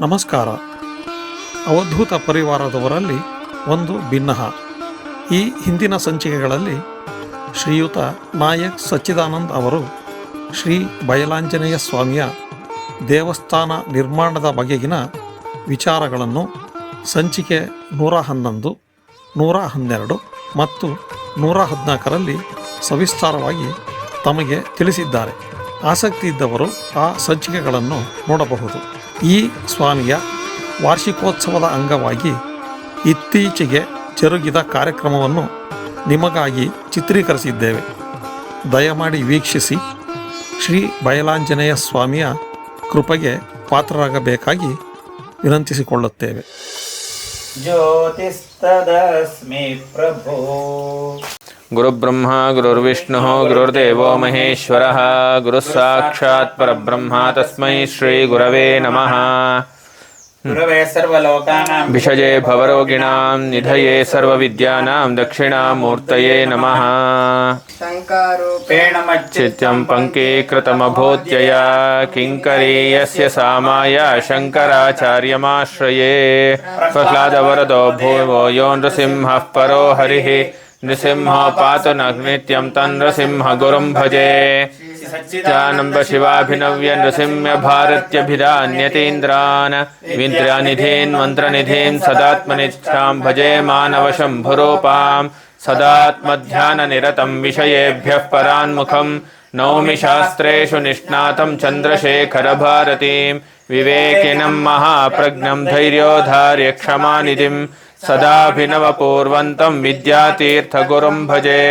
ನಮಸ್ಕಾರ. ಅವಧೂತ ಪರಿವಾರದವರಲ್ಲಿ ಒಂದು ಭಿನ್ನಹ. ಈ ಹಿಂದಿನ ಸಂಚಿಕೆಗಳಲ್ಲಿ ಶ್ರೀಯುತ ನಾಯಕ್ ಸಚ್ಚಿದಾನಂದ್ ಅವರು ಶ್ರೀ ಬಯಲಾಂಜನೇಯ ಸ್ವಾಮಿಯ ದೇವಸ್ಥಾನ ನಿರ್ಮಾಣದ ಬಗೆಗಿನ ವಿಚಾರಗಳನ್ನು ಸಂಚಿಕೆ 111, 112 ಮತ್ತು 114ರಲ್ಲಿ ಸವಿಸ್ತಾರವಾಗಿ ತಮಗೆ ತಿಳಿಸಿದ್ದಾರೆ. ಆಸಕ್ತಿ ಇದ್ದವರು ಆ ಸಂಚಿಕೆಗಳನ್ನು ನೋಡಬಹುದು. ಈ ಸ್ವಾಮಿಯ ವಾರ್ಷಿಕೋತ್ಸವದ ಅಂಗವಾಗಿ ಇತ್ತೀಚೆಗೆ ಜರುಗಿದ ಕಾರ್ಯಕ್ರಮವನ್ನು ನಿಮಗಾಗಿ ಚಿತ್ರೀಕರಿಸಿದ್ದೇವೆ. ದಯಮಾಡಿ ವೀಕ್ಷಿಸಿ ಶ್ರೀ ಬಯಲಾಂಜನೇಯ ಸ್ವಾಮಿಯ ಕೃಪೆಗೆ ಪಾತ್ರರಾಗಬೇಕಾಗಿ ವಿನಂತಿಸಿಕೊಳ್ಳುತ್ತೇವೆ. ಜ್ಯೋತಿಸ್ತದಸ್ಮಿ ಪ್ರಭೋ. ಗುರುಬ್ರಹ್ಮ ಗುರುರ್ವಿಷ್ಣು ಗುರುರ್ದೇವೋ ಮಹೇಶ್ವರಃ. ಗುರುಸಾಕ್ಷಾತ್ ಪರಬ್ರಹ್ಮ ತಸ್ಮೈ ಶ್ರೀ ಗುರವೇ ನಮಃ. ಗುರವೇ ಸರ್ವಲೋಕಾನಾಂ ವಿಷಜೇ ಭವರೋಗಿಣಾಂ ನಿಧಯೇ ಸರ್ವವಿದ್ಯಾನಾಂ ದಕ್ಷಿಣಾಮೂರ್ತಯೇ ನಮಃ. ಶಂಕಾರೂಪೇಣ ಚಿತ್ಯಂ ಪಂಕೀಕೃತಮಭೂತ್ಯಯ ಕಿಂಕರೀಯಸ್ಯ ಸಾಮಾಯ ಶಂಕರಾಚಾರ್ಯಮಾಶ್ರಯೇ. ಪ್ರಹ್ಲಾದವರದೋ ಭೂವೋ ಯೋ ನೃಸಿಂಹಃ ಪರೋ ಹರಿಃ. ನೃಸಿಂಹ ಪಾತು ನಿತ್ಯಂ ತನ್ನೃಸಿಂಹ ಗುರುಂ ಭಜೆ. ಚಾನಂಬ ಶಿವಾಭಿನವ್ಯ ನೃಸಿಂಹ ಭಾರತ್ಯಭಿಧಾನ್ಯತೀಂದ್ರಾನ್. ವಿಂದ್ರಾನಿಧೀನ್ ಮಂತ್ರನಿಧೀನ್ ಸದಾತ್ಮನಿಷ್ಠಾಂ ಭಜೆ ಮಾನವ ಶಂಭುರೂಪಾಂ. ಸದಾತ್ಮಧ್ಯಾನ ನಿರತಂ ವಿಷಯೇಭ್ಯಃ ಪರಾನ್ಮುಖಂ. ನೌಮಿ ಶಾಸ್ತ್ರೇಷು ನಿಷ್ಣಾತಂ ಚಂದ್ರಶೇಖರ ಭಾರತೀಂ. ವಿವೇಕಿನಂ ಮಹಾಪ್ರಜ್ಞಂ ಧೈರ್ಯೋಧಾರ್ಯ ಕ್ಷಮಾನಿಧಿಂ. ಸದಾಭಿನವಪೂರ್ವಂತಂ ವಿದ್ಯಾತೀರ್ಥಗುರುಂ ಭಜೆ.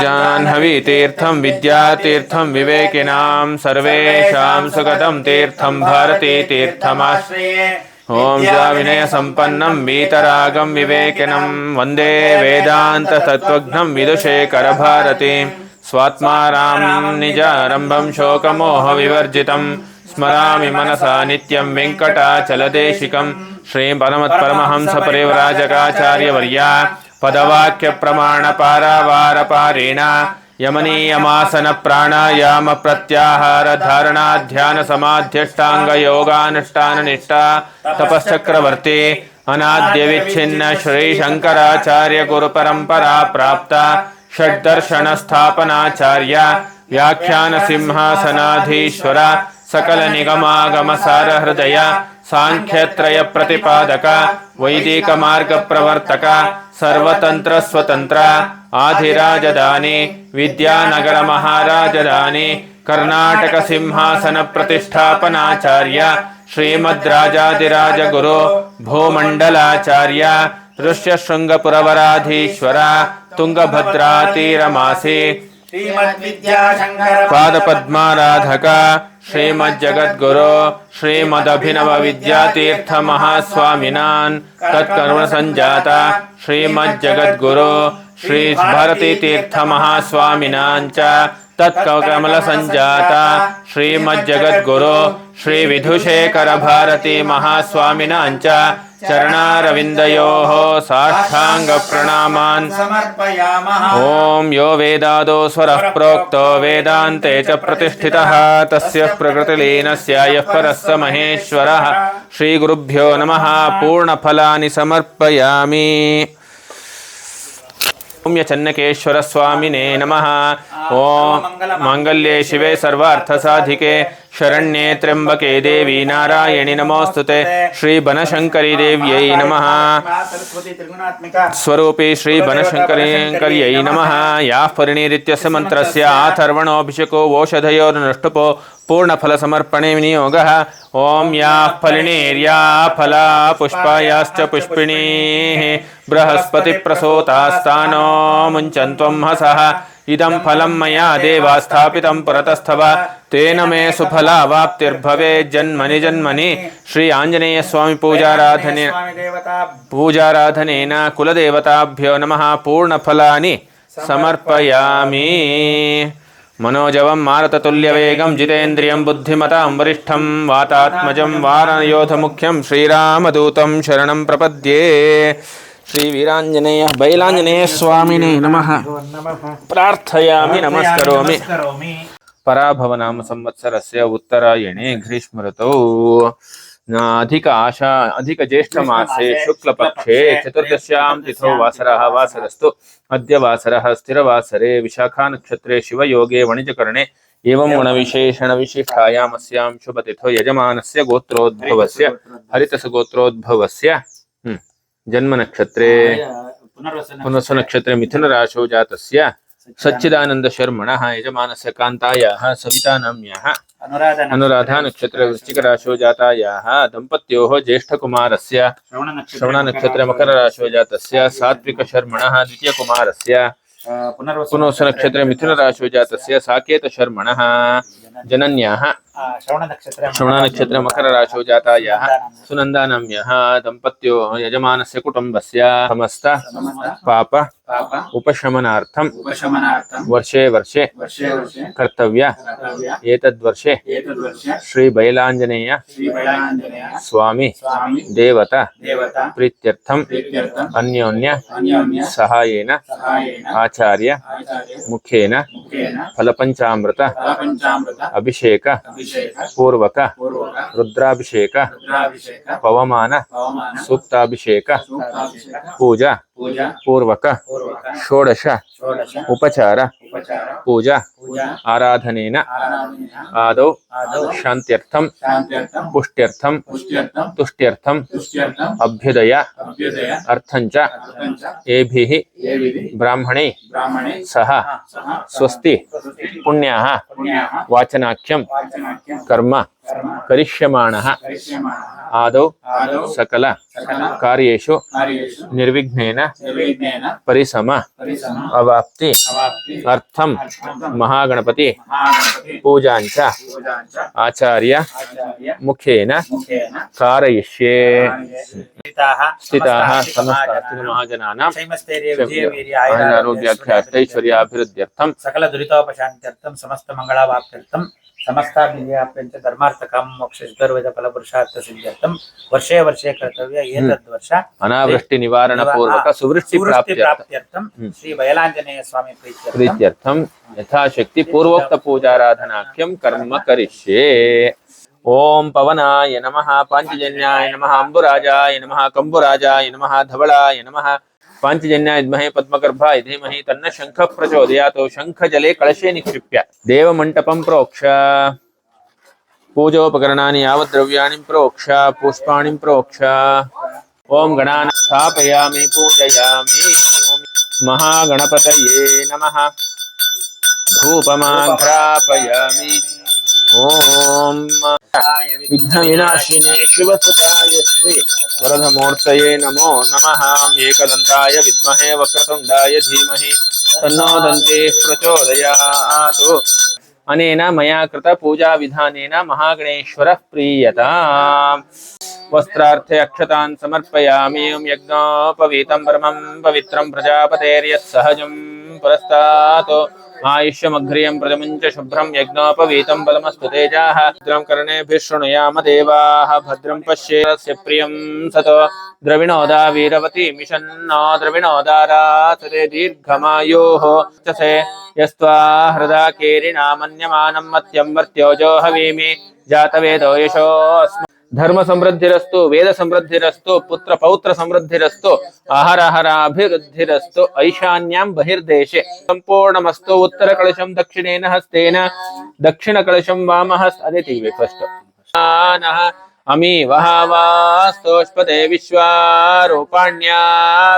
ಜಾಹ್ನವಿ ತೀರ್ಥಂ ವಿದ್ಯಾತೀರ್ಥಂ ವಿವೇಕಿನಾಂ. ಸರ್ವೇಷಾಂ ಸುಗತಂ ತೀರ್ಥಂ ಭಾರತೀ ತೀರ್ಥಮಾಶ್ರಯೇ. ಓಂ ವಿನಯ ಸಂಪನ್ನಂ ವೀತರಾಗಂ ವಿವೇಕಿನಂ. ವಂದೇ ವೇದಾಂತ ತತ್ವಜ್ಞಂ ವಿದುಷೇಖರ ಭಾರತೀಂ. ಸ್ವಾತ್ಮಾರಾಂ ನಿಜಾರಂಭಂ ಶೋಕಮೋಹ ವಿವರ್ಜಿತಂ. ಸ್ಮರಾಮಿ ಮನಸಾ ನಿತ್ಯಂ ವೆಂಕಟಾಚಲದೇಶಿಕಂ. ಶ್ರೀ ಪರಮಹಂಸ ಪರಿವ್ರಾಜಕಾಚಾರ್ಯವರ್ಯ ಪದವಾಕ್ಯ ಪ್ರಮಾಣ ಪಾರಾವಾರ ಪಾರೇಣ. ಯಮನೀಯಮಾಸನ ಪ್ರಾಣಾಯಾಮ ಪ್ರತ್ಯಾಹಾರ ಧಾರಣಾ ಧ್ಯಾನ ಸಮಾಧ್ಯಷ್ಟಾಂಗ ಯೋಗಾನುಷ್ಠಾನ ನಿಷ್ಠಾ ತಪಶ್ಚಕ್ರವರ್ತಿ. ಅನಾದ್ಯ ವಿಚ್ಛಿನ್ನ ಶ್ರೀ ಶಂಕರಾಚಾರ್ಯ ಗುರು ಪರಂಪರಾ ಪ್ರಾಪ್ತ. ಷಡ್ದರ್ಶನ ಸ್ಥಾಪನಾಚಾರ್ಯ ವ್ಯಾಖ್ಯಾನ ಸಿಂಹಾಸನಾಧೀಶ್ವರ. ಸಕಲ ನಿಗಮಾಗಮ ಸಾರ ಹೃದಯ. ಸಾಂಖ್ಯತ್ರಯ ಪ್ರತಿಪಾದಕ. ವೈದಿಕ ಮಾರ್ಗ ಪ್ರವರ್ತಕ. ಸರ್ವತಂತ್ರ ಸ್ವತಂತ್ರ. ಆಧಿರಾಜಧಾನಿ. ವಿದ್ಯಾನಗರ ಮಹಾರಾಜಧಾನಿ. ಕರ್ನಾಟಕ ಸಿಂಹಾಸನ ಪ್ರತಿಷ್ಠಾಪನಾಚಾರ್ಯ. ಶ್ರೀಮದ್ ರಾಜಾದಿರಾಜ ಗುರು ಭೂಮಂಡಲಾಚಾರ್ಯ. ಋಷ್ಯಶೃಂಗಪುರವರಾಧೀಶ್ವರ. ತುಂಗಭದ್ರಾತೀರಮಾಸಿ. ಪಾದಪದ್ಮಾರಾಧಕ. ಶ್ರೀಮಜ್ಜಗದ್ಗುರು ಶ್ರೀಮದಭಿನವ ವಿದ್ಯಾತೀರ್ಥ ಮಹಾಸ್ವಾಮಿನಾನ್. ತತ್ಕರುಣ ಸಂಜಾತ ಶ್ರೀಮಜ್ಜಗದ್ಗುರು ಶ್ರೀ ಭಾರತೀ ತೀರ್ಥ ಮಹಾಸ್ವಾಮಿನಾಂಚ. ತತ್ಕಮಲ ಸಂಜಾತ ಶ್ರೀಮಜ್ಜಗದ್ಗುರು ಶ್ರೀ ವಿಧುಶೇಖರ ಭಾರತೀ ಮಹಾಸ್ವಾಮಿನಾಂಚ. ಚರಣಾರವಿಂದಯೋಃ ಸಾಷ್ಟಾಂಗ ಪ್ರಣಾಮಾನ್ ಸಮರ್ಪಯಾಮಃ. ಓಂ ಯೋ ವೇದಾದೋ ಸ್ವರಃ ಪ್ರೋಕ್ತೋ ವೇದಾಂತೆ ಚ ಪ್ರತಿಷ್ಠಿತಃ. ತಸ್ಯ ಪ್ರಕೃತಿಲೀನಸ್ಯ ಯಃ ಪರಃ ಸ ಮಹೇಶ್ವರಃ. ಶ್ರೀ ಗುರುಭ್ಯೋ ನಮಃ. ಪೂರ್ಣಫಲಾನಿ ಸಮರ್ಪಯಾಮಿ. ಸೌಮ್ಯ ಚನ್ನಕೇಶ್ವರ ಸ್ವಾಮಿನೇ ನಮಃ. ಓಂ ಮಾಂಗಲ್ಯೆ ಶಿವೆ ಸರ್ವಾರ್ಥಸಾಧಿಕೆ ಶರಣ್ಯೆ ತ್ರ್ಯಂಬಕೆ ದೇವಿ ನಾರಾಯಣಿ ನಮೋಸ್ತುತೆ. ಶ್ರೀ ಬನಶಂಕರಿ ದೇವ್ಯೈ ನಮಃ. ಸ್ವರೂಪಿ ಶ್ರೀ ಬನಶಂಕರ್ಯೈ ನಮಃ. ಯಾ ಪರಿಣಿರಿತ್ಯಸ್ಯ ಮಂತ್ರಸ್ಯ ಅಥರ್ವಣೋಭಿಷೇಕೋ ಓಷಧಯೋರ್ನಷ್ಟುಪೋ ಪೂರ್ಣಫಲ ಸಮರ್ಪಣೆ ವಿನಿಯೋಗಃ. ಓಂ ಯಾ ಫಲಿನೇರ್ಯಾ ಫಲಾ ಪುಷ್ಪಾಯಾಶ್ಚ ಪುಷ್ಪಿಣೀಃ. ಬೃಹಸ್ಪತಿ ಪ್ರಸೂತಾಸ್ತಾನೋ ಮುಂಚನ್ತ್ವಂ ಹಸಃ. ಇದಂ ಫಲಂ ಮಯಾ ದೇವಾ ಸ್ಥಾಪಿತಂ ಪುರತಸ್ಥವ. ತೇನ ಮೇ ಸುಫಲಾವಾಪ್ತಿರ್ಭವೇ ಜನ್ಮನಿ ಜನ್ಮನಿ. ಶ್ರೀ ಆಂಜನೇಯ ಸ್ವಾಮಿ ಪೂಜಾರಾಧನೇನ ಕುಲದೇವತಾಭ್ಯೋ ನಮಃ. ಪೂರ್ಣಫಲಾನಿ ಸಮರ್ಪಯಾಮಿ. ಮನೋಜವಂ ಮಾರುತತುಲ್ಯವೇಗಂ ಜಿತೇಂದ್ರಿಯಂ ಬುದ್ಧಿಮತಾಂ ವರಿಷ್ಠಂ ವಾತಾತ್ಮಜಂ ವಾನಯೋಧಮುಖ್ಯಂ ಶ್ರೀರಾಮದೂತಂ ಶರಣಂ ಪ್ರಪದ್ಯೆ. ಶ್ರೀ ವೀರಾಂಜನೇಯ ಬೈಲಾಂಜನೇಯ ಸ್ವಾಮಿನೇ ನಮಃ. ಪ್ರಾರ್ಥಯಾಮಿ ನಮಸ್ಕರೋಮಿ. ಪರಾಭವ ನಾಮ ಸಂವತ್ಸರಸ್ಯ ಉತ್ತರಾಯಣೆ ಗ್ರೀಷ್ಮ ಋತೌ अधिक ज्येष्ठमासे शुक्लपक्षे चतुर्दश्यां तिथौ वासरः वासरस्तु अद्य वासरः स्थिरवासरे विशाखा नक्षत्रे शिवयोगे वणिजकरणे एवं गुणविशेषणविशिष्टायाम् अस्यां शुभतिथौ यजमानस्य गोत्रोद्भवस्य हरितसगोत्रोद्भवस्य जन्मनक्षत्रे पुनर्वसु नक्षत्रे मिथुनराशौ जातस्य सच्चिदानंद शर्मणः यजमानस्य कान्तायाः सवितानाम्याः अनुराधा नक्षत्र वृश्चिक राशौ जातायाः दम्पत्योः ज्येष्ठकुमारस्य श्रवण नक्षत्र मकर राशौ जातस्य सात्विक शर्मणः द्वितीयकुमारस्य पुनर्वसु नक्षत्रे मिथुन राशौ जातस्य साकेत शर्मणः जनन्याः श्रवण नक्षत्र मकर राशौ जातायाः सुनन्दानाम्यः दम्पत्यो यजमानस्य कुटुम्बस्य समस्त पाप उपशमनार्थं वर्षे वर्षे कर्तव्य एतद्वर्षे श्री बैलांजनेय स्वामी देवता प्रीत्यर्थम अन्योन्य सहायेन आचार्य मुखेन फलपंचामृत अभिषेक पूर्वक रुद्राभिषेक पवमान सूक्ताभिषेक पूजा पूर्वक षोडश उपचार पूजा आराधनेन आदौ शान्त्यर्थं पुष्ट्यर्थं तुष्ट्यर्थं अभ्युदय अर्थंच एभिः ब्राह्मणैः सह स्वस्ति पुण्याः वाचनाख्यं कर्म करिष्यमाणः आदौ सकल कार्येषु निर्विघ्नेन परिसम अवाप्ति अर्थं महागणपति पूजाञ्च आचार्य मुखेन कारयिष्ये स्थिताः समस्त महाजनानां आरोग्याभिवृद्ध्यर्थं सकल दुरितोपशान्त्यर्थं समस्त मंगलावाप्त्यर्थं समस्ताभिर्याप्यञ्च धर्मार्थकाम मोक्षैश्वर्यवेद फलपुरुषार्थ सिद्ध्यर्थं वर्षे वर्षे कर्तव्य एतद्वर्ष अनावृष्टि निवारण पूर्वक सुवृष्टि प्राप्त्यर्थं श्री बैलांजनेय स्वामी प्रीत्यर्थं यथाशक्ति पूर्वोक्त पूजाराधनाख्यं कर्म करिष्ये। ओम पवनाय नमः, पांचजन्याय नमः, अंबुराजाय नमः, कंबुराजाय नमः, धवलाय नमः, पांचजन्याय विद्महे पद्मगर्भाय धीमहि तन्न शंखः प्रचोदयात्। शंखजले कलशे निक्षिप्य देवमण्टपं प्रोक्ष पूजोपकरणानि यावद्द्रव्याणि प्रोक्ष पुष्पाणि प्रोक्ष ओम गणानां स्थापयामि पूजयामि। महागणपतये नमः। धूपमाघ्रापयामि। ओम विघ्नविनाशिने शिवसुताय श्री वरदमूर्तये नमो नमः। एकदन्ताय विद्महे वक्रतुण्डाय धीमहि तन्नो दन्तिः प्रचोदयात्। अनेन मया कृत पूजा विधानेन महागणेश्वरः प्रीयताम्। वस्त्रार्थे अक्षतान् समर्पयामि। यज्ञोपवीतं परमं पवित्रं प्रजापतेर्यत्सहजं पुरस्तात् आयुष्यमघ्रियं प्रजमुञ्च शुभ्रं यज्ञोपवीतं बलमस्तु तेजाः। भद्रं कर्णेभिः शृणुयाम देवाः। भद्रं पश्येस्य प्रियं सतो द्रविणोदा वीरवती मिषन्नो द्रविणोदारासते दीर्घमायोः चसे यस्त्वा हृदा केरिणा मन्यमानं मत्यं मर्त्योजो हवीमि जातवेदो यशोऽस्मि। धर्म समृद्धिरस्तु, वेद समृद्धिरस्तु, पुत्र पौत्र समृद्धिरस्तु, आहाराभिवृद्धिरस्तु। ऐशान्यां बहिर्देशे संपूर्णमस्तु। उत्तर कलशं दक्षिणेन हस्तेन, दक्षिण कलशं वामहस्त अदिति विफस्ट अमी वहावास्तोष्पदे विश्वारूपाण्या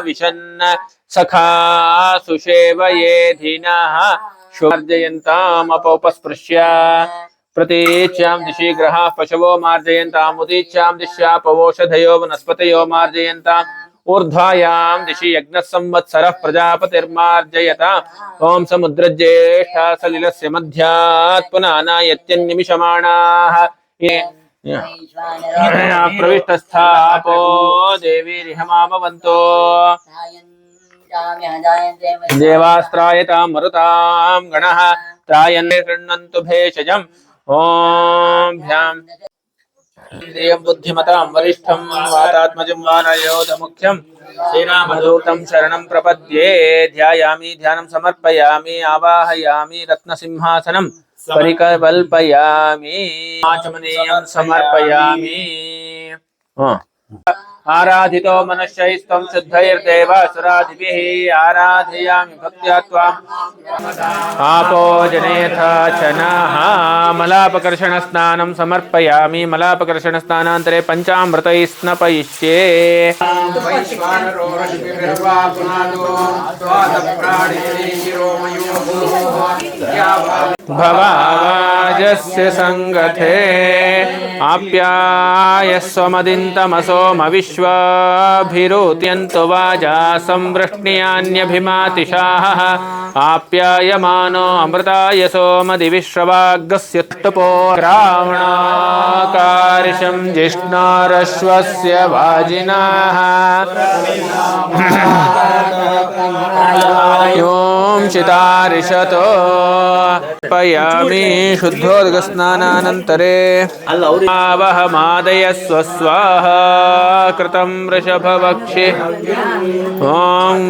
विशन्न सखा सुषेवये धीनाः शुभर्जयन्तामपौपस्पृश्य। प्रतीच्यां दिशि ग्रहाः पशवो मार्जयन्तामुदीच्यां दिश्या पवोषधयो वनस्पतयो मार्जयन्ताम्। ऊर्ध्वायां दिशि यज्ञः संवत्सरः प्रजापतिर्मार्जयताम्। ओं समुद्रज्येष्ठा सलिलस्य मध्यात् पुनानायत्यन्निमिषमाणाः प्रविष्टस्थापो देवीरिहमामवन्तो। देवास्त्रायतां मरुतां गणः त्रायन्ने कृण्वन्तु भेषजम्। ओम भ्यां इंद्रियं बुद्धिमतां वरिष्ठं वातात्मजं वानरयोधमुख्यं श्रीरामदूतं शरणं प्रपद्ये ध्यायामि ध्यानं समर्पयामि आवाहयामि रत्नसिंहासनं परिकल्पयामि आचमनीयं समर्पयामि आराधितो मनुष्यैस्त्वं शुद्धैर्देवासुरादिभिः आराधयामि भक्त्या त्वाम् आपो जनेथा चनाः मलापकर्षणस्नानं समर्पयामि मलापकर्षणस्नानान्तरे पञ्चामृतैः स्नपयिष्ये भवावाजस्य सङ्गथे आप्यायस्वमदिन्तमसोमविश्वाभिरुत्यन्तु वाजा संवृष्ण्यान्यभिमातिशाः आप्यायमानो अमृताय सोमदिविश्रवाग्रस्युत्तपो ग्रावणाकार्षं जिष्णारश्वस्य वाजिनाः ॐ चितारिषतो पयामि शुद्धोदकस्नानानन्तरे आवहमादयस्व स्वाहा कृतं वृषभवक्षे ॐ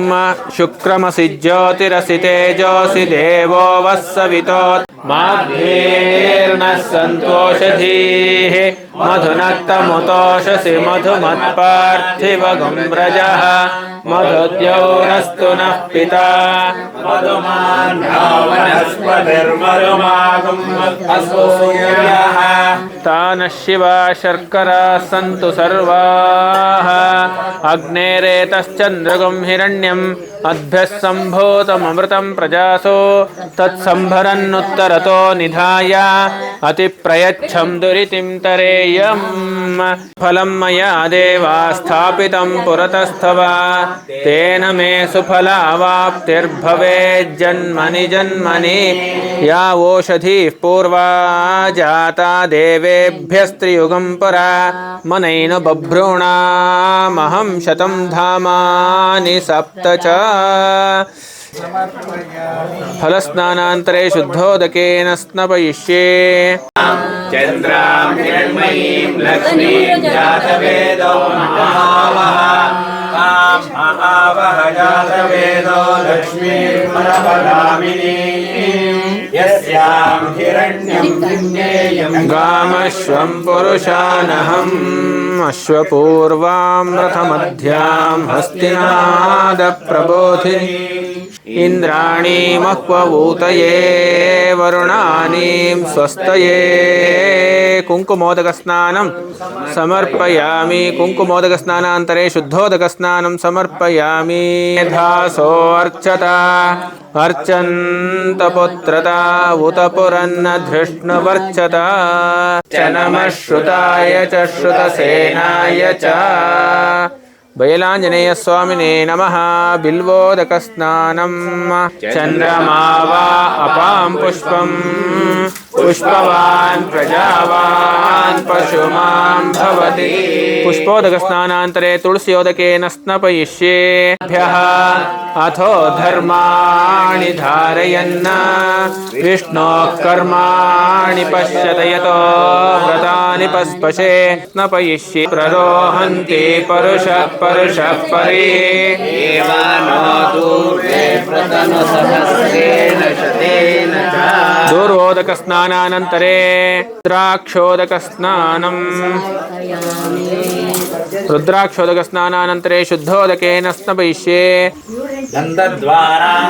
शुक्रमसि ज्योतिरसि तेजोऽसि देवो वस्सवितो माभ्येर्नः सन्तोषधीः मधुनक्तमुतोषसि मधुमत्पार्थिवगुं व्रजः मधुद्यौरस्तु नः पिता तानः शिवा शर्करा सन्तु सर्वाः अग्नेरेतश्चन्द्रगुं हिरण्यम् अद्भ्यः सम्भूतममृतं प्रजासो तत्सम्भरन्नुत्तरतो निधाय अतिप्रयच्छं दुरितिं तरेयम् फलं मया देवा स्थापितं पुरतस्तव तेन मे सुफलावाप्तिर्भवेज्जन्मनि जन्मनि या ओषधीः पूर्वा जाता देवेभ्यस्त्रियुगं पुरा मनैनु बभ्रूणामहं शतं धामानि सप्त च फलस्नानान्तरे शुद्धोदकेन स्नपयिष्ये चन्द्रां हिरण्मयीं लक्ष्मीं जातवेदो महावः जातवेदो लक्ष्मीर्मनवगामिनी यस्यां हिरण्यं जिज्ञेयं गामश्वं पुरुषानहम् अश्वपूर्वां रथमध्यां हस्तिनादप्रबोधिनी इंद्राणी मह्वभूतये वरुणानीं स्वस्तये कुङ्कुमोदकस्नानं समर्पयामि कुङ्कुमोदकस्नानान्तरे शुद्धोदकस्नानं समर्पयामि धासोऽर्चता अर्चन्तपुत्रता उत पुरन्न धृष्णुवर्चता च नमः श्रुताय च श्रुतसेनाय च बयलाञ्जनेय स्वामिने नमः बिल्वोदकस्नानं चन्द्रमा वा अपां पुष्पं पुष्पवान् प्रजावान् पशुमान् भवति पुष्पोदकस्नानान्तरे तुलस्योदकेन स्नपयिष्ये अथो धर्माणि धारयन् विष्णोः कर्माणि पश्यत यतो व्रतानि पस्पशे स्नपयिष्ये प्ररोहन्ति परुषः परुषः परे दूरोदकस्नानानन्तरे रुद्राक्षोदकस्नानानन्तरे शुद्धोदकेन स्नपयिष्ये गन्धद्वारां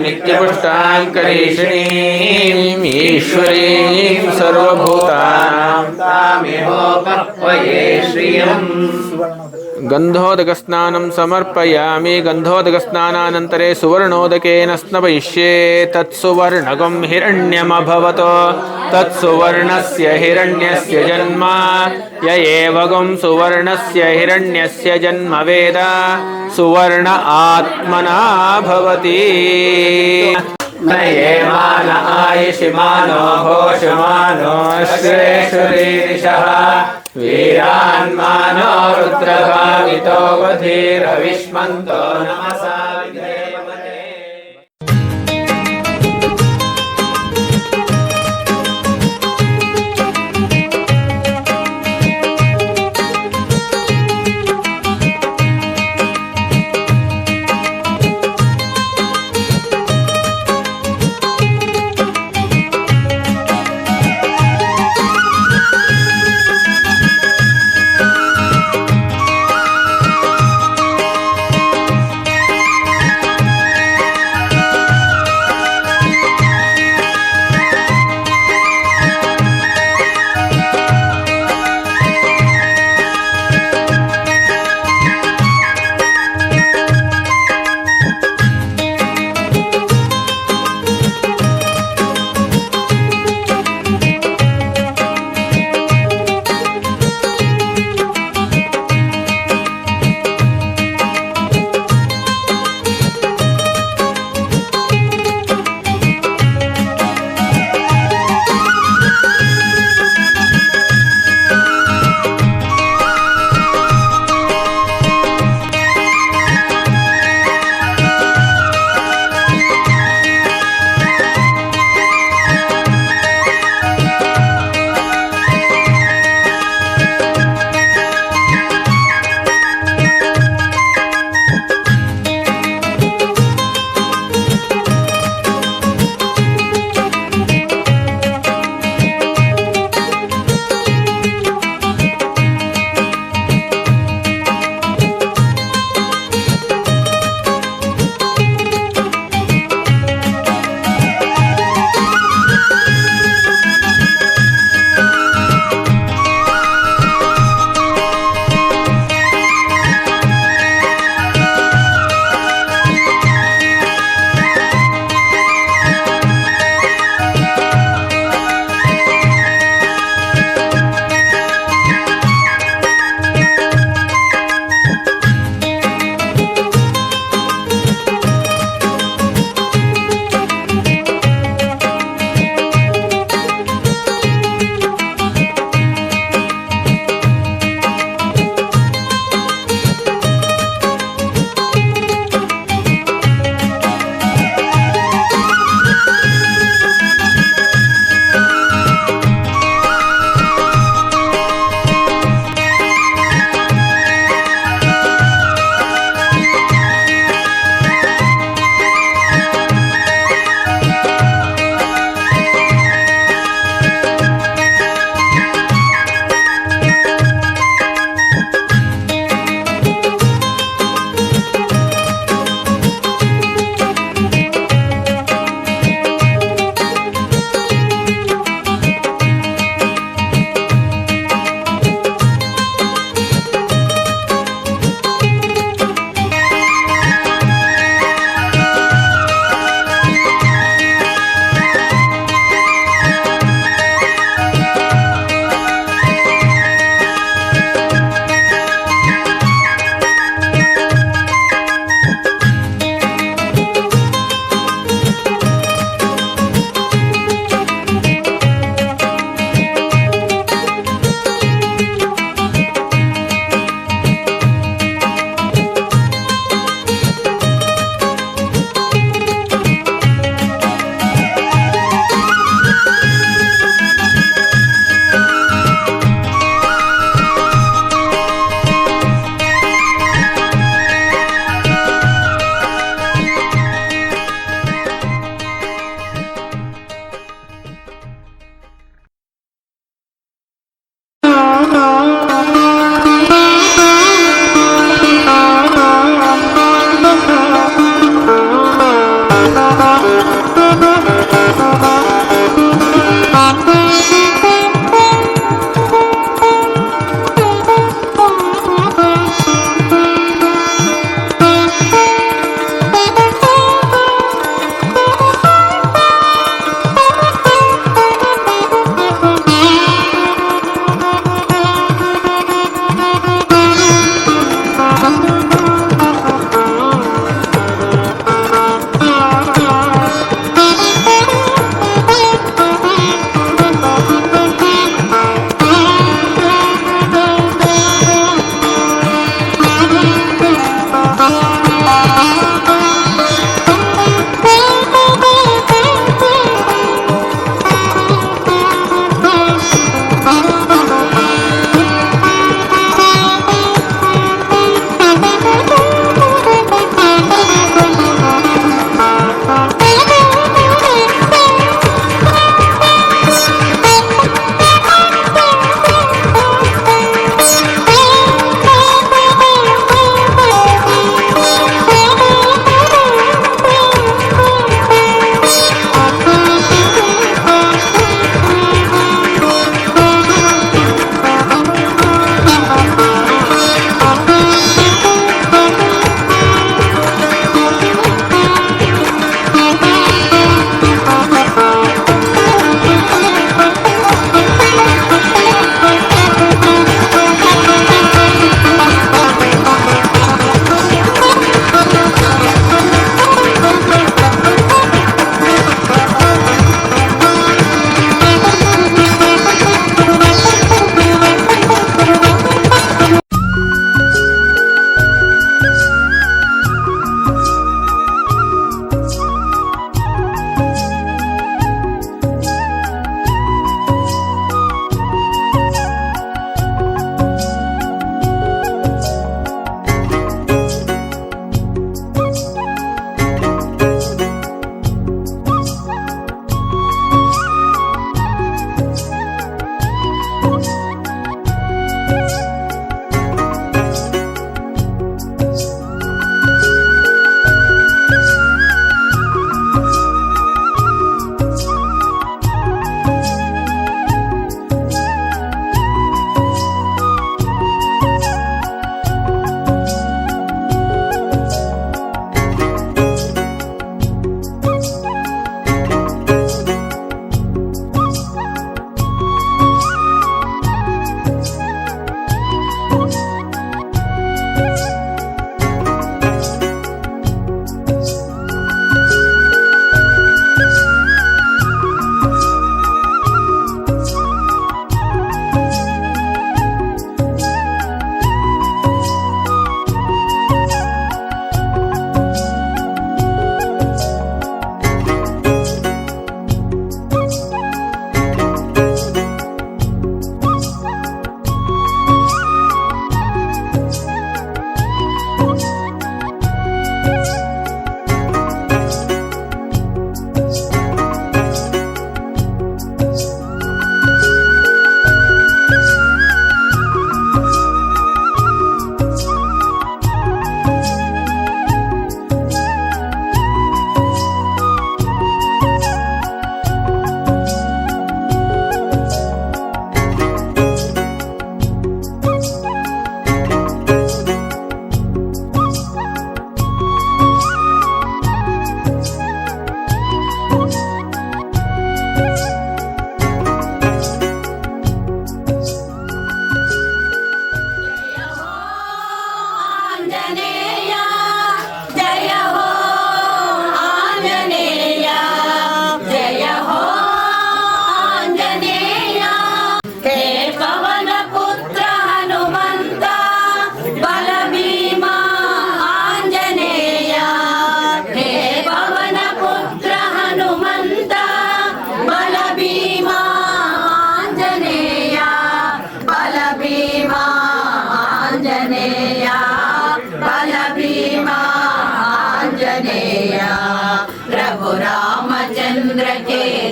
नित्यपुष्टां करीषिणीम् ईश्वरीं सर्वभूतानां तामेवोपह्वये श्रियम् गन्धोदकस्नानं समर्पयामि गन्धोदकस्नानानन्तरे सुवर्णोदकेन स्नपयिष्ये तत्सुवर्णकं हिरण्यमभवत् तत्सुवर्णस्य हिरण्यस्य जन्म य एवगं सुवर्णस्य हिरण्यस्य जन्म वेद सुवर्ण आत्मना भवति न येमान आयुषमानो भोषमानो श्रेषुरीरिषः वीरान्मानो रुद्रभावितो वधीरविष्मन्तो नमसा विधेयमते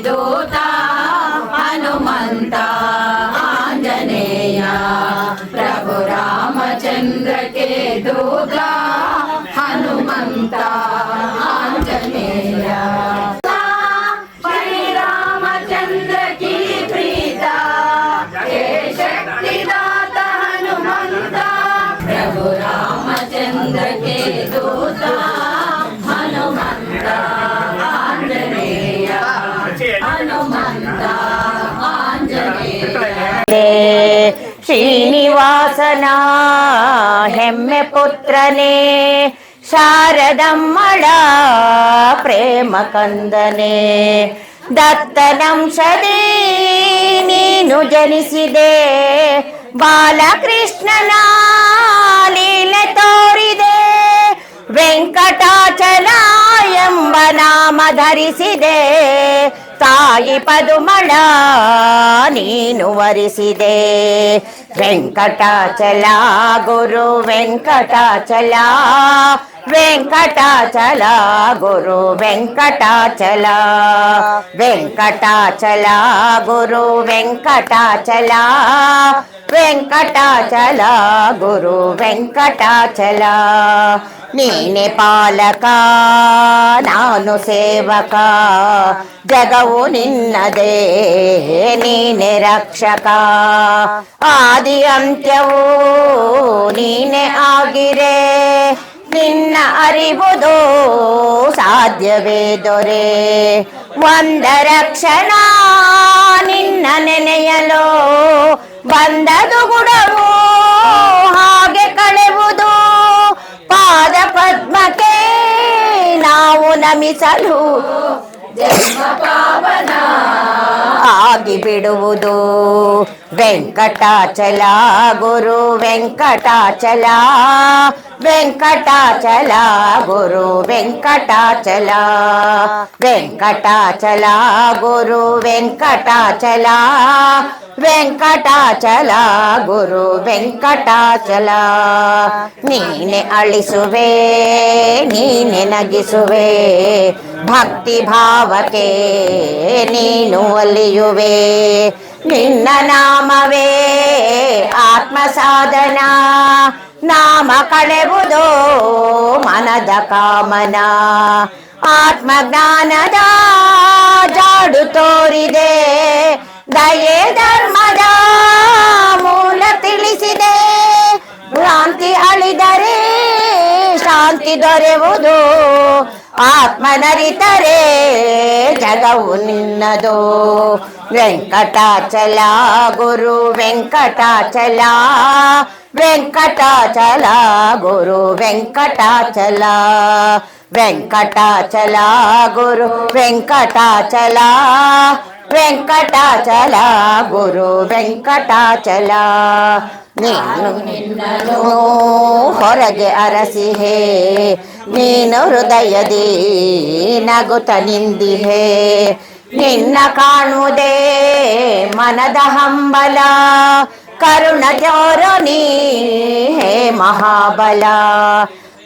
ದೂತ ಹನುಮಂತ ಆಂಜನೇಯ ಪ್ರಭು ರಾಮಚಂದ್ರಕ್ಕೆ ದೂತ ಹನುಮಂತ ಆಂಜನೇಯ ಶ್ರೀ ರಾಮಚಂದ್ರ की प्रीता हे शक्तिदाता हनुमंत प्रभु रामचंद्र के दूता हनुमंत आंजनेय हनुमंत आंजनेय ಶ್ರೀನಿವಾಸನ ಹೆಮ್ಮೆ ಪುತ್ರನೇ ಶಾರದಮ್ಮಳ ಪ್ರೇಮ ಕಂದನೆ ದತ್ತನಂಶದೇ ನೀನು ಜನಿಸಿದೆ ಬಾಲಕೃಷ್ಣನ ಲೀಲೆ ತೋರಿದೆ ವೆಂಕಟಾಚಲ ಎಂಬ ನಾಮ ಧರಿಸಿದೆ ತಾಯಿ ಪದುಮಳ ನೀನು ವರಿಸಿದೆ ವೆಂಕಟಾಚಲ ಗುರು ವೆಂಕಟಾಚಲ ವೆಂಕಟಾಚಲ ಗುರು ವೆಂಕಟಾಚಲ ವೆಂಕಟಾಚಲ ಗುರು ವೆಂಕಟಾಚಲ ವೆಂಕಟಾಚಲ ಗುರು ವೆಂಕಟಾಚಲ ನೀನೆ ಪಾಲಕ ನಾನು ಸೇವಕ ಜಗವು ನಿನ್ನದೇ ನೀನೆ ರಕ್ಷಕ ಆದಿ ಅಂತ್ಯವೂ ನೀನೆ ಆಗಿರೆ ನಿನ್ನ ಅರಿವುದು ಸಾಧ್ಯವೇ ದೊರೆ ಒಂದರ ಕ್ಷಣ ನಿನ್ನ ನೆನೆಯಲು ಬಂದದು ಗುಡವು ಹಾಗೆ ಕಳೆವುದು ಪಾದ ಪದ್ಮಕ್ಕೆ ನಾವು ನಮಿಸಲು ಜನ್ಮ ಪಾವನ ಆಗಿ ಬಿಡುವುದು ವೆಂಕಟಾಚಲ ಗುರು ವೆಂಕಟಾಚಲ ವೆಂಕಟಾಚಲ ಗುರು ವೆಂಕಟಾಚಲ ವೆಂಕಟಾಚಲ ಗುರು ವೆಂಕಟಾಚಲ ವೆಂಕಟಾಚಲ ಗುರು ವೆಂಕಟಾಚಲ ನೀನೆ ಅಳಿಸುವೆ ನೀನೆ ನಗಿಸುವೆ ಭಕ್ತಿ ಭಾವಕ್ಕೆ ನೀನು ಒಲಿಯುವೆ ನಿನ್ನ ನಾಮವೇ ಆತ್ಮ ಸಾಧನ ನಾಮ ಕಳೆವುದು ಮನದ ಕಾಮನ ಆತ್ಮಜ್ಞಾನದ ಜಾಡು ತೋರಿದೆ ದಯೆ ಧರ್ಮದ ಮೂಲ ತಿಳಿಸಿದೆ ಭ್ರಾಂತಿ ಅಳಿದರೆ ಶಾಂತಿ ದೊರೆಯುವುದು ಆತ್ಮನರಿತರೆ ಜಗವು ನಿನ್ನದು ವೆಂಕಟಾಚಲ ಗುರು ವೆಂಕಟಾಚಲ ವೆಂಕಟಾಚಲ ಗುರು ವೆಂಕಟಾಚಲ ವೆಂಕಟಾಚಲ ಗುರು ವೆಂಕಟಾಚಲ ವೆಂಕಟಾಚಲ ಗುರು ವೆಂಕಟಾಚಲ ನೀನು ನಿನ್ನನು ಹೊರಗೆ ಅರಸಿಹೆ ನೀನು ಹೃದಯದಿ ನಗುತ್ತ ನಿಂದಿಹೆ ನಿನ್ನ ಕಾಣುವುದೇ ಮನದ ಹಂಬಲ ಕರುಣ ತೋರು ನೀ ಹೇ ಮಹಾಬಲ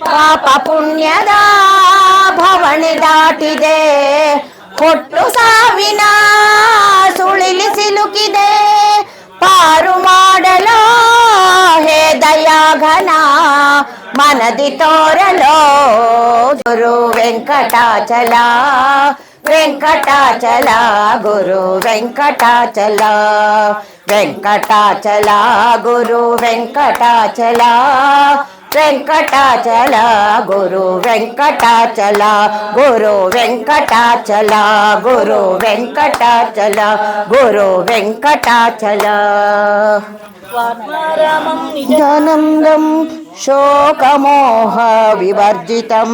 ಪಾಪ ಪುಣ್ಯದ ಭವಣಿ ದಾಟಿದೆ ಕೊಟ್ಟು ಸಾವಿನ ಸುಳಿಲಿ ಸಿಲುಕಿದೆ ಪಾರು ಮಾಡಲು ಹೇ ದಯಾಘನ ಮನದಿ ತೋರಲು ಗುರು ವೆಂಕಟಾಚಲ ವೆಂಕಟಾಚಲ ಗುರು ವೆಂಕಟಾಚಲ ವೆಂಕಟಾಚಲ ಗುರು ವೆಂಕಟಾಚಲ ವೆಂಕಟಾಚಲ ಗುರು ವೆಂಕಟಾಚಲ ಗುರು ವೆಂಕಟಾಚಲ ಗುರು ವೆಂಕಟಾಚಲ ಗುರು ವೆಂಕಟಾಚಲ ನಿಜಾನಂದಂ ಶೋಕಮೋಹ ವಿವರ್ಜಿತಂ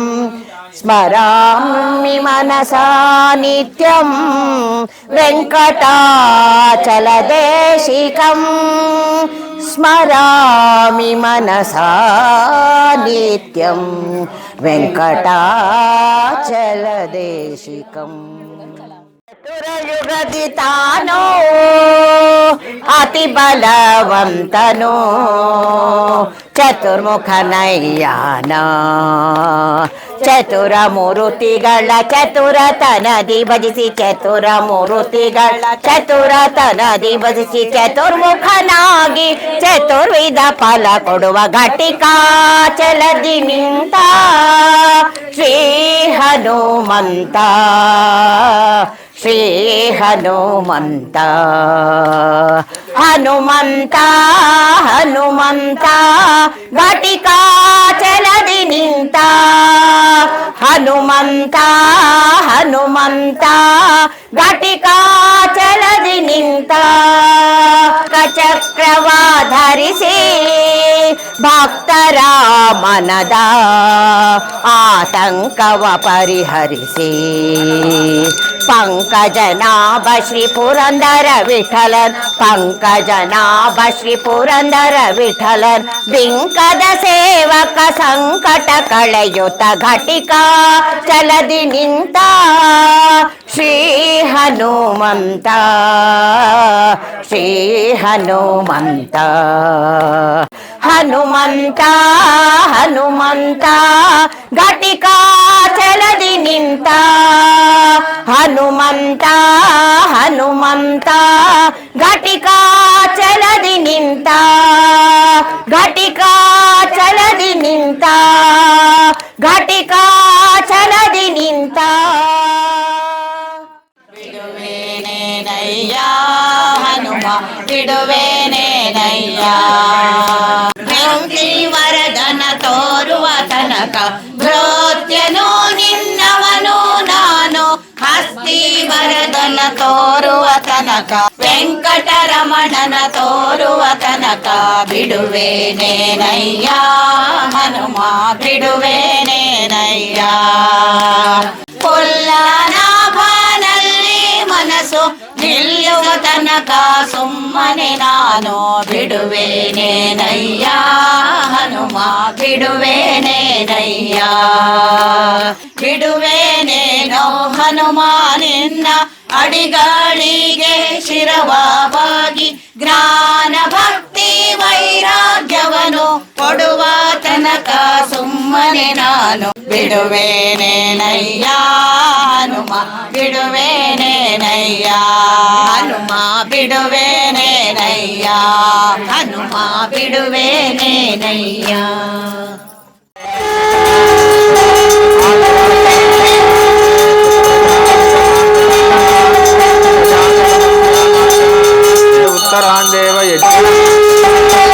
ಸ್ಮರಾಮಿ ಮನಸಾ ನಿತ್ಯಂ ವೆಂಕಟಾಚಲದೇಶಿಕಂ ಸ್ಮರಾಮಿ ಮನಸಾ ನಿತ್ಯಂ ವೆಂಕಟಾಚಲದೇಶಿಕಂ ಚತುರಯುಗದಿ ತಾನೋ ಅತಿ ಬಲವಂತನೋ ಚತುರ್ಮುಖನಯ್ಯನ ಚತುರ ಮೂರುತಿಗಳ ಚತುರತನದಿ ಭಜಿಸಿ ಚತುರ ಮೂರುತಿಗಳ ಚತುರತನದಿ ಭಜಿಸಿ ಚತುರ್ಮುಖನಾಗಿ ಚತುರ್ವಿಧ ಫಲ ಕೊಡುವ ಘಟಿಕಾಚಲದಿ ನಿಂತ ಶ್ರೀ ಹನುಮಂತ ಶ್ರೀ ಹನುಮಂತ ಹನುಮಂತ ಹನುಮಂತ ಘಟಿಕಾಚಲದಿ ನಿಂತ ಹನುಮಂತ ಹನುಮಂತ ಘಟಿಕಾಚಲದಿ ನಿಂತ ಚಕ್ರವ ಧರಿಸಿ ಭಕ್ತರ ಮನದ ಆತಂಕವ ಪರಿಹರಿಸಿ ಪಂಕಜನಾಭ ಶ್ರೀ ಪುರಂದರ ವಿಠಲನ್ ಪಂಕಜನಾಭ ಶ್ರೀ ಪುರಂದರ ವಿಠಲನ್ ಬಿಂಕದ ಸೇವಕ ಸಂಕಟ ಕಳೆಯುತ್ತ ಘಟಿಕಾ ಚಲದಿ ನಿಂತ ಶ್ರೀ ಹನುಮಂತ ಶ್ರೀ ಹನುಮಂತ ಹನುಮಂತ ಹನುಮಂತ ಘಟಿಕಾಚಲದಿ ನಿಂತ ಹನುಮಂತ ಹನುಮಂತ ಘಟಿಕಾಚಲದಿ ನಿಂತ ಘಟಿಕಾಚಲದಿ ನಿಂತ ಘಟಿಕಾಚಲದಿ ನಿಂತ ಬಿಡುವೇನೇನಯ್ಯ ಹನುಮ ಬಿಡುವೇನೇನಯ್ಯ ವರದನ ತೋರುವ ತನಕ ಭೃತ್ಯನು ನಿನ್ನವನು ನಾನು ಹಸ್ತಿ ವರದನ ತೋರುವ ತನಕ ವೆಂಕಟರಮಣನ ತೋರುವ ತನಕ ಬಿಡುವೇನೇನಯ್ಯ ಹನುಮ ಬಿಡುವೇನೇನಯ್ಯ ಪುಲ್ಲನಾಭನಲ್ಲಿ ಮನಸ್ಸು ನಿಲ್ಲುವ ತನಕ ಸುಮ್ಮನೆ ನಾನು ಬಿಡುವೇನೇನಯ್ಯ ಹನುಮ ಬಿಡುವೇನೇನಯ್ಯ ಬಿಡುವೇನೇನೋ ಹನುಮ ನಿನ್ನ ಅಡಿಗಳಿಗೆ ಶಿರವಾಗಿ ಜ್ಞಾನ ಭಕ್ತಿ ವೈರಾಗ್ಯವನು ಕೊಡುವ ತನಕ ಸುಮ್ಮನೆ ನಾನು ಬಿಡುವೇನೇನಯ್ಯ ಹನುಮ ಬಿಡುವೇನೇನಯ್ಯ ಹನುಮ ಬಿಡುವೇನೇನಯ್ಯ ಹನುಮ ಬಿಡುವೇನೇನಯ್ಯ ಉತ್ತರಾಂದೇವ ಯಜ್ಞ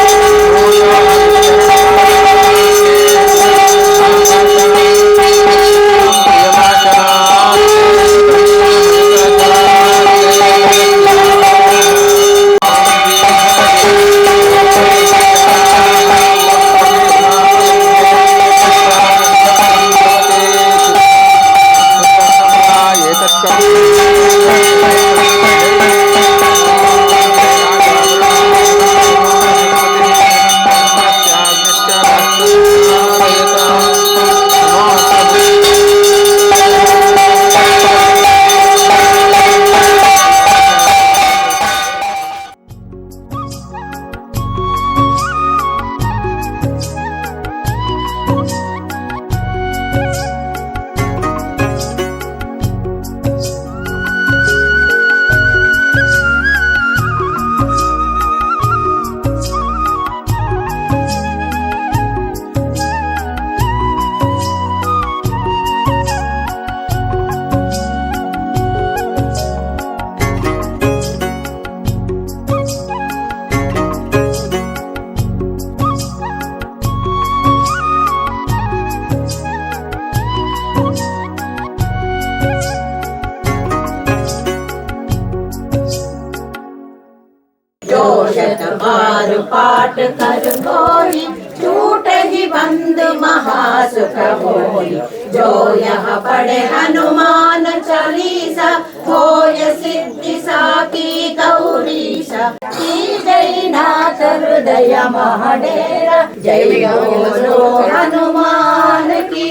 बार पाठ कर कोई झूठ ही बंद महासुख होई जो यह पढ़े हनुमान चालीसा होय सिद्धि साकी गौरीशा की जयनाथ हृदय महाडेरा जय बोलो हनुमान की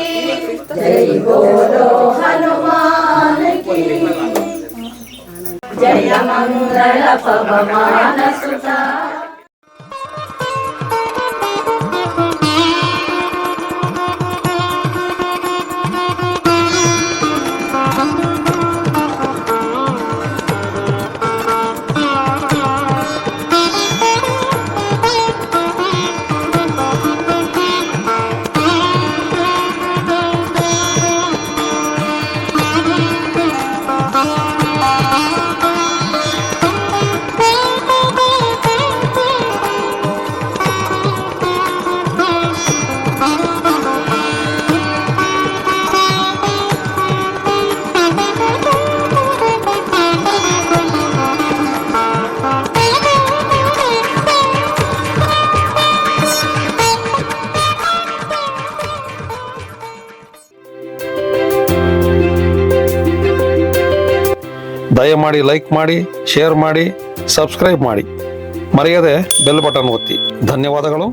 जय बोलो हनुमान की जय मंगल पवन सुता। ದಯಮಾಡಿ ಲೈಕ್ ಮಾಡಿ, ಶೇರ್ ಮಾಡಿ, ಸಬ್ಸ್ಕ್ರೈಬ್ ಮಾಡಿ. ಮರೆಯದೆ ಬೆಲ್ ಬಟನ್ ಒತ್ತಿ. ಧನ್ಯವಾದಗಳು.